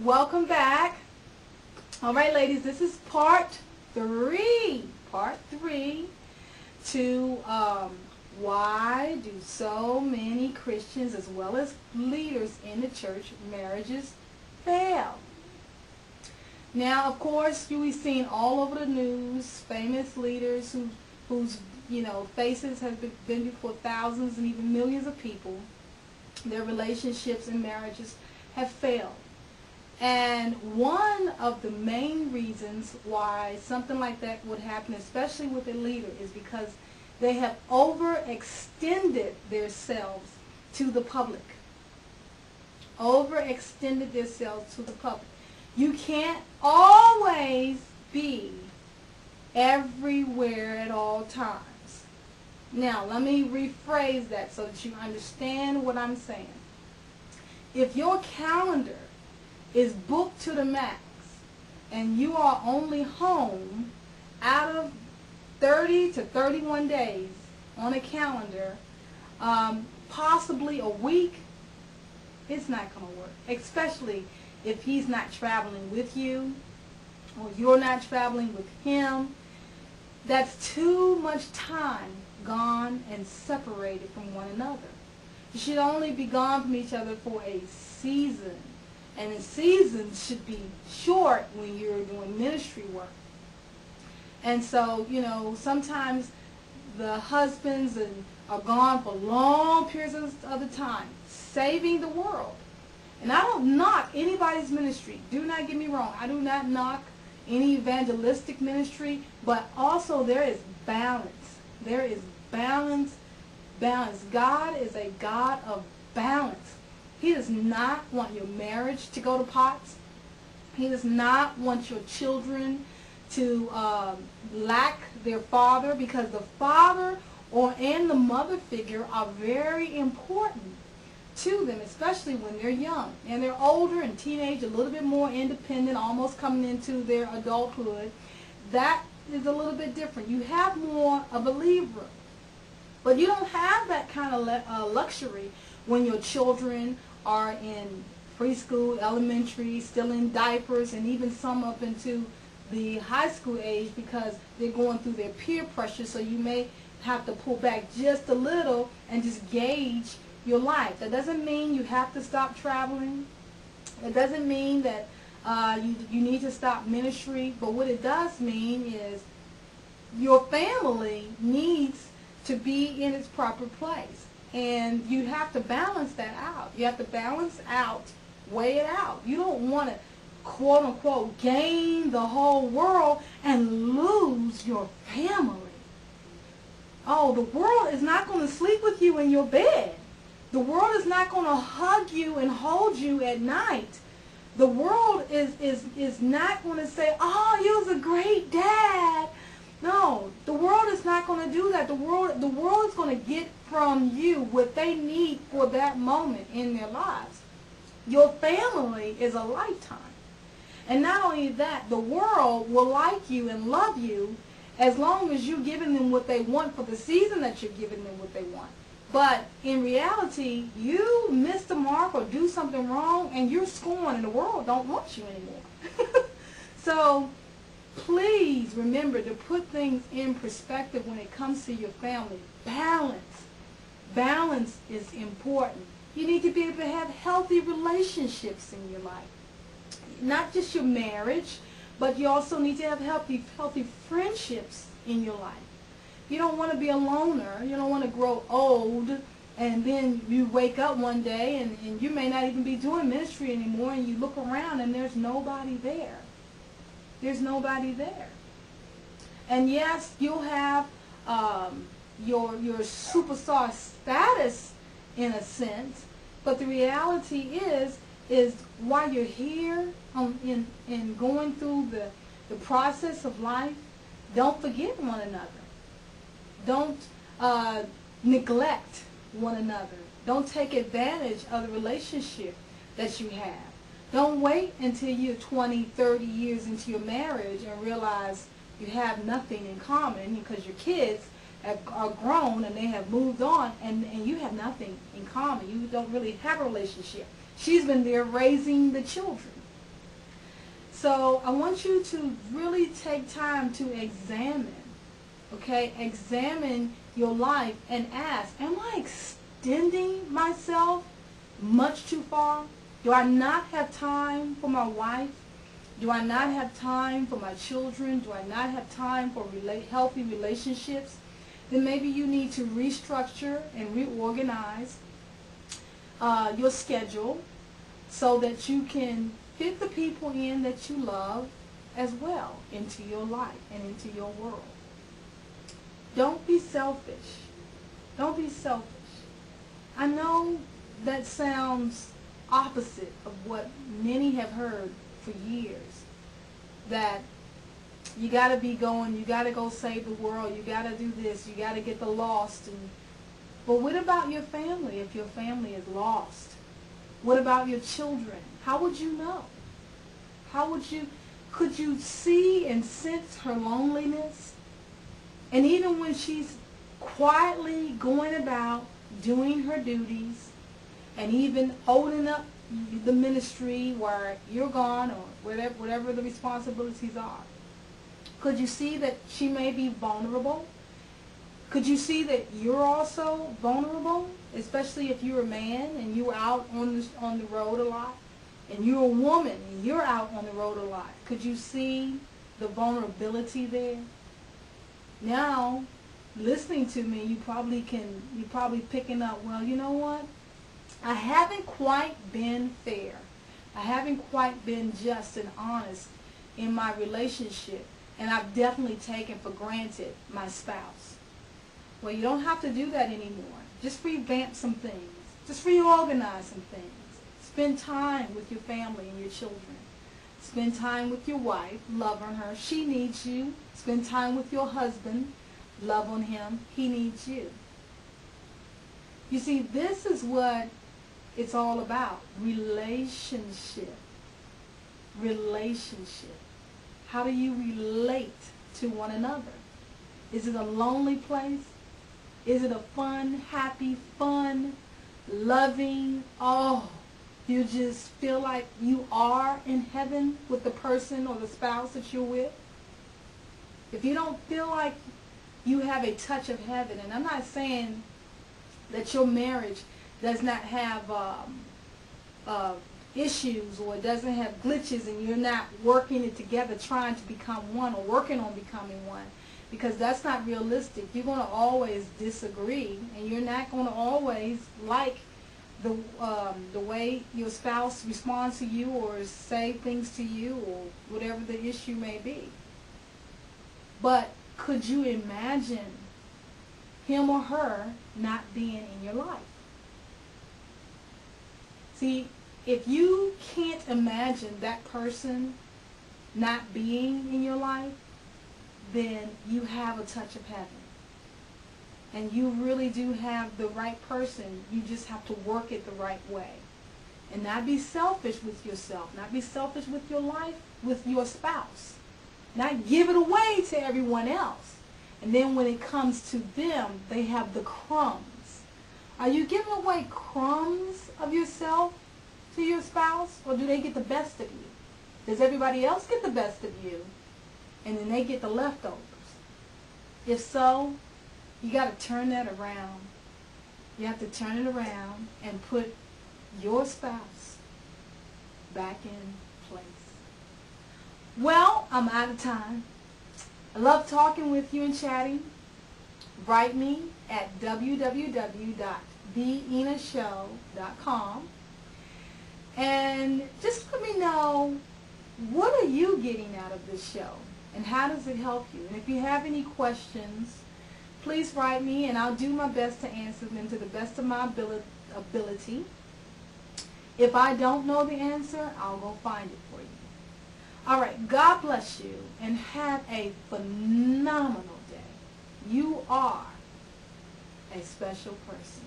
Welcome back. All right, ladies, this is part three to why do so many Christians as well as leaders in the church marriages fail. Now, of course, we've seen all over the news famous leaders whose faces have been before thousands and even millions of people. Their relationships and marriages have failed. And one of the main reasons why something like that would happen, especially with a leader, is because they have overextended themselves to the public. Overextended themselves to the public. You can't always be everywhere at all times. Now, let me rephrase that so that you understand what I'm saying. If your calendar is booked to the max and you are only home out of 30 to 31 days on a calendar, possibly a week, it's not going to work, especially if he's not traveling with you or you're not traveling with him. That's too much time gone and separated from one another. You should only be gone from each other for a season. And the seasons should be short when you're doing ministry work. And so, sometimes the husbands are gone for long periods of the time, saving the world. And I don't knock anybody's ministry. Do not get me wrong. I do not knock any evangelistic ministry. But also there is balance. There is balance. Balance. God is a God of balance. He does not want your marriage to go to pots. He does not want your children to lack their father, because the father and the mother figure are very important to them, especially when they're young. And they're older and teenage, a little bit more independent, almost coming into their adulthood. That is a little bit different. You have more of a leave room. But you don't have that kind of luxury when your children are in preschool, elementary, still in diapers, and even some up into the high school age, because they're going through their peer pressure. So you may have to pull back just a little and just gauge your life. That doesn't mean you have to stop traveling. It doesn't mean that you need to stop ministry. But what it does mean is your family needs to be in its proper place. And you have to balance that out. You have to balance out, weigh it out. You don't want to, quote unquote, gain the whole world and lose your family. Oh, the world is not going to sleep with you in your bed. The world is not going to hug you and hold you at night. The world is not going to say, oh, you was a great dad. No, the world is not going to do that. The world is going to get from you what they need for that moment in their lives. Your family is a lifetime. And not only that, the world will like you and love you as long as you're giving them what they want for the season that you're giving them what they want. But in reality, you miss the mark or do something wrong and you're scorned and the world don't want you anymore. So please remember to put things in perspective when it comes to your family. Balance. Balance is important. You need to be able to have healthy relationships in your life. Not just your marriage, but you also need to have healthy friendships in your life. You don't want to be a loner. You don't want to grow old and then you wake up one day and you may not even be doing ministry anymore, and you look around and there's nobody there. There's nobody there. And yes, you'll have your superstar status in a sense, but the reality is while you're here in going through the process of life, don't forget one another. Don't neglect one another. Don't take advantage of the relationship that you have. Don't wait until you're 20, 30 years into your marriage and realize you have nothing in common, because your kids are grown and they have moved on, and you have nothing in common. You don't really have a relationship. She's been there raising the children. So I want you to really take time to examine, okay? Examine your life and ask, am I extending myself much too far? Do I not have time for my wife? Do I not have time for my children? Do I not have time for healthy relationships? Then maybe you need to restructure and reorganize your schedule so that you can fit the people in that you love as well into your life and into your world. Don't be selfish. Don't be selfish. I know that sounds opposite of what many have heard for years, that you got to be going, you got to go save the world, you got to do this, you got to get the lost. But what about your family if your family is lost? What about your children? How would you know? Could you see and sense her loneliness? And even when she's quietly going about doing her duties and even holding up the ministry while you're gone, or whatever the responsibilities are, could you see that she may be vulnerable? Could you see that you're also vulnerable, especially if you're a man and you're out on the road a lot, and you're a woman and you're out on the road a lot? Could you see the vulnerability there? Now, listening to me, you're probably picking up, well, you know what? I haven't quite been fair. I haven't quite been just and honest in my relationship, and I've definitely taken for granted my spouse. Well, you don't have to do that anymore. Just revamp some things. Just reorganize some things. Spend time with your family and your children. Spend time with your wife. Love on her. She needs you. Spend time with your husband. Love on him. He needs you. You see, this is what it's all about. Relationship. Relationship. How do you relate to one another? Is it a lonely place? Is it a happy, fun, loving, you just feel like you are in heaven with the person or the spouse that you're with? If you don't feel like you have a touch of heaven, and I'm not saying that your marriage does not have issues or it doesn't have glitches and you're not working it together trying to become one or working on becoming one, because that's not realistic. You're going to always disagree, and you're not going to always like the way your spouse responds to you or say things to you or whatever the issue may be. But could you imagine him or her not being in your life? See, if you can't imagine that person not being in your life, then you have a touch of heaven. And you really do have the right person. You just have to work it the right way. And not be selfish with yourself. Not be selfish with your life, with your spouse. Not give it away to everyone else. And then when it comes to them, they have the crumbs. Are you giving away crumbs of yourself to your spouse? Or do they get the best of you? Does everybody else get the best of you? And then they get the leftovers? If so, you got to turn that around. You have to turn it around and put your spouse back in place. Well, I'm out of time. I love talking with you and chatting. Write me at www.theenashow.com and just let me know, what are you getting out of this show and how does it help you? And if you have any questions, please write me and I'll do my best to answer them to the best of my ability. If I don't know the answer, I'll go find it for you. All right, God bless you and have a phenomenal day. You are a special person.